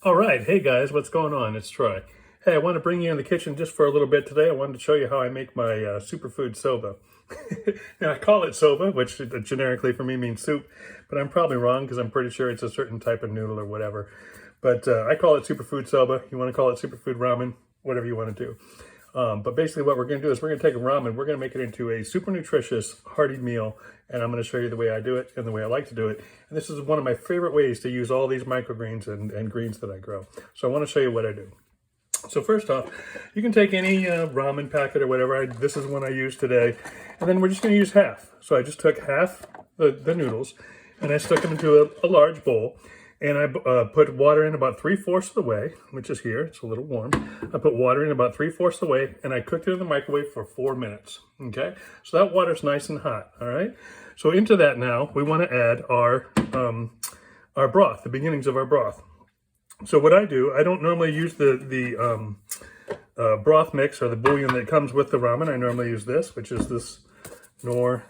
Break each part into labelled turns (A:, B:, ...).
A: All right, hey guys, what's going on? It's Troy. Hey, I want to bring you in the kitchen just for a little bit today. I wanted to show you how I make my Superfood Soba. Now, I call it soba, which generically for me means soup, but I'm probably wrong because I'm pretty sure it's a certain type of noodle or whatever. But I call it Superfood Soba. You want to call it Superfood Ramen, whatever you want to do. But basically what we're going to do is we're going to take a ramen, we're going to make it into a super nutritious, hearty meal, and I'm going to show you the way I do it and the way I like to do it. And this is one of my favorite ways to use all these microgreens and greens that I grow. So I want to show you what I do. So first off, you can take any ramen packet or whatever. This is one I use today. And then we're just going to use half. So I just took half the noodles and I stuck them into a large bowl. And I put water in about 3/4 of the way, which is here. It's a little warm. I put water in about 3/4 of the way, and I cooked it in the microwave for 4 minutes. Okay, so that water's nice and hot. All right. So into that now, we want to add our broth, the beginnings of our broth. So what I do, I don't normally use the broth mix or the bouillon that comes with the ramen. I normally use this, which is this.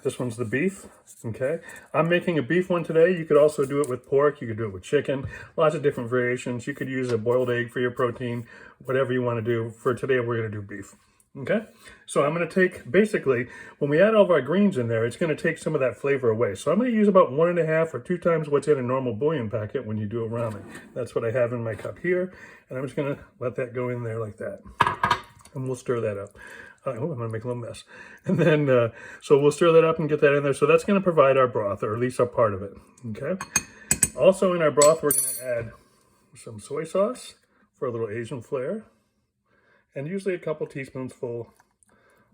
A: This one's the beef. Okay, I'm making a beef one today. You could also do it with pork. You could do it with chicken. Lots of different variations. You could use a boiled egg for your protein, whatever you want to do. For today, we're going to do beef. Okay, so I'm going to take, basically, when we add all of our greens in there, it's going to take some of that flavor away. So I'm going to use about 1.5 or 2 times what's in a normal bouillon packet when you do a ramen. That's what I have in my cup here, and I'm just going to let that go in there like that. And we'll stir that up. Oh, I'm going to make a little mess. And then, so we'll stir that up and get that in there. So that's going to provide our broth, or at least a part of it. Okay. Also in our broth, we're going to add some soy sauce for a little Asian flair. And usually a couple teaspoons full,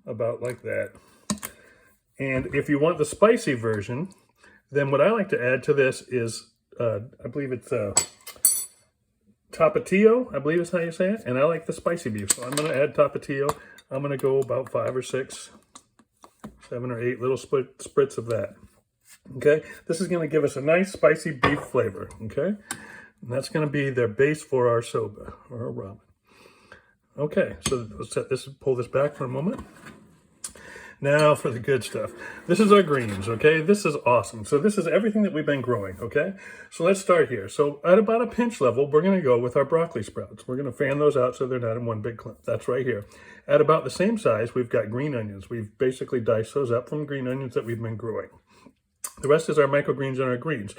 A: about like that. And if you want the spicy version, then what I like to add to this is, I believe it's tapatio, I believe is how you say it. And I like the spicy beef. So I'm going to add tapatio. I'm going to go about 5 or 6, 7 or 8 little spritz of that. Okay, this is going to give us a nice spicy beef flavor. Okay, and that's going to be their base for our soba or our ramen. Okay, so let's set this, pull this back for a moment. Now for the good stuff. This is our greens, okay? This is awesome. So this is everything that we've been growing, okay? So let's start here. So at about a pinch level, we're going to go with our broccoli sprouts. We're going to fan those out so they're not in one big clump. That's right here. At about the same size, we've got green onions. We've basically diced those up from green onions that we've been growing. The rest is our microgreens and our greens.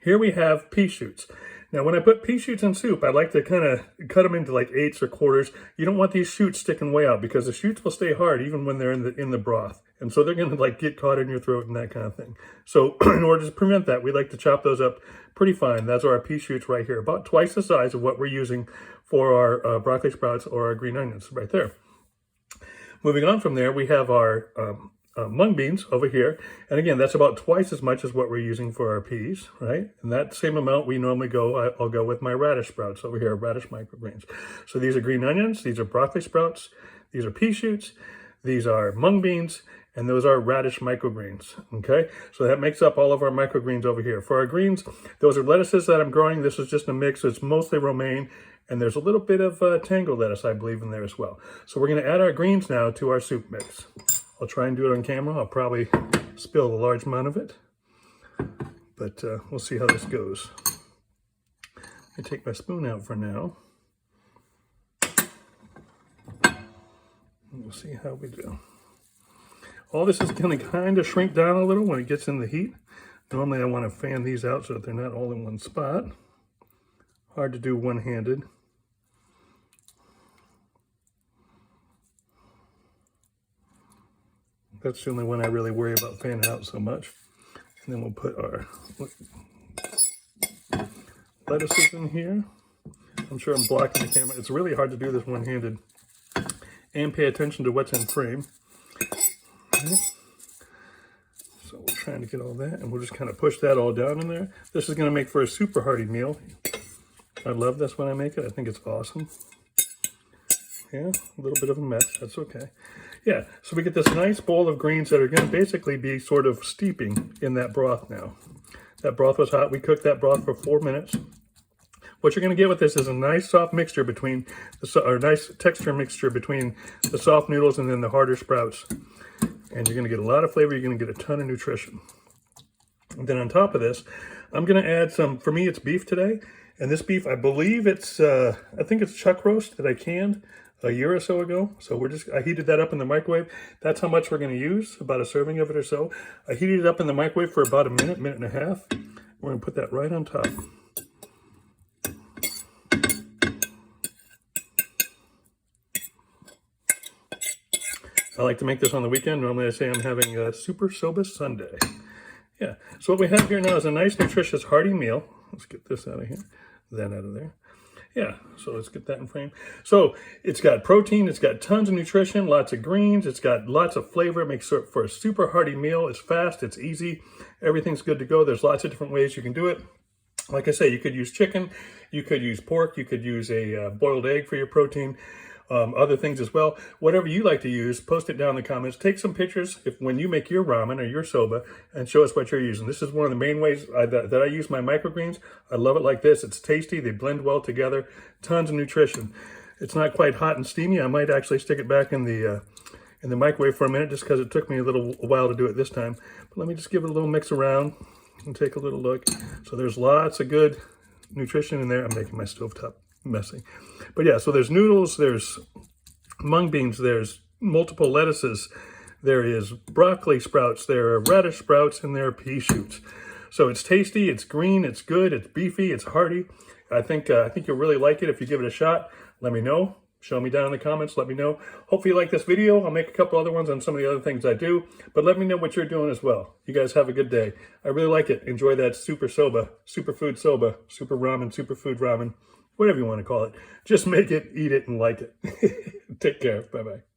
A: Here we have pea shoots. Now, when I put pea shoots in soup, I like to kind of cut them into like 1/8 or 1/4. You don't want these shoots sticking way out because the shoots will stay hard even when they're in the broth. And so they're going to like get caught in your throat and that kind of thing. So in order to prevent that, we like to chop those up pretty fine. That's our pea shoots right here, about twice the size of what we're using for our broccoli sprouts or our green onions right there. Moving on from there, we have our mung beans over here. And again, that's about twice as much as what we're using for our peas, right? And that same amount we normally I'll go with my radish sprouts over here, radish microgreens. So these are green onions, these are broccoli sprouts, these are pea shoots, these are mung beans, and those are radish microgreens, okay? So that makes up all of our microgreens over here. For our greens, those are lettuces that I'm growing. This is just a mix. It's mostly romaine, and there's a little bit of tango lettuce, I believe, in there as well. So we're gonna add our greens now to our soup mix. I'll try and do it on camera. I'll probably spill a large amount of it, but we'll see how this goes. Let me take my spoon out for now. We'll see how we do. All this is going to kind of shrink down a little when it gets in the heat. Normally I want to fan these out so that they're not all in one spot. Hard to do one-handed. That's the only one I really worry about fanning out so much. And then we'll put our lettuces in here. I'm sure I'm blocking the camera. It's really hard to do this one-handed and pay attention to what's in frame. Okay. So we're trying to get all that, and we'll just kind of push that all down in there. This is going to make for a super hearty meal. I love this when I make it. I think it's awesome. Yeah, a little bit of a mess. That's okay. Yeah, so we get this nice bowl of greens that are going to basically be sort of steeping in that broth now. That broth was hot. We cooked that broth for 4 minutes. What you're going to get with this is a nice soft mixture between, or nice texture mixture between the soft noodles and then the harder sprouts. And you're going to get a lot of flavor. You're going to get a ton of nutrition. And then on top of this, I'm going to add some, for me it's beef today. And this beef, I believe it's, I think it's chuck roast that I canned a year or so ago. So I heated that up in the microwave. That's how much we're going to use, about a serving of it or so. I heated it up in the microwave for about a minute, minute and a half. We're going to put that right on top. I like to make this on the weekend. Normally I say I'm having a Super Soba Sunday. Yeah, so what we have here now is a nice, nutritious, hearty meal. Let's get this out of here, that out of there. Yeah, so let's get that in frame. So it's got protein, it's got tons of nutrition, lots of greens, it's got lots of flavor. It makes it for a super hearty meal. It's fast, it's easy, everything's good to go. There's lots of different ways you can do it. Like I say, you could use chicken, you could use pork, you could use a boiled egg for your protein. Other things as well. Whatever you like to use, post it down in the comments. Take some pictures when you make your ramen or your soba and show us what you're using. This is one of the main ways that I use my microgreens. I love it like this. It's tasty. They blend well together. Tons of nutrition. It's not quite hot and steamy. I might actually stick it back in the microwave for a minute just because it took me a little while to do it this time. But let me just give it a little mix around and take a little look. So there's lots of good nutrition in there. I'm making my stovetop messy. But yeah, so there's noodles, there's mung beans, there's multiple lettuces, there is broccoli sprouts, there are radish sprouts, and there are pea shoots. So it's tasty, it's green, it's good, it's beefy, it's hearty. I think you'll really like it if you give it a shot. Let me know. Show me down in the comments. Let me know. Hopefully you like this video. I'll make a couple other ones on some of the other things I do. But let me know what you're doing as well. You guys have a good day. I really like it. Enjoy that Super Soba, Superfood Soba, Super Ramen, Superfood Ramen. Whatever you want to call it. Just make it, eat it, and like it. Take care. Bye-bye.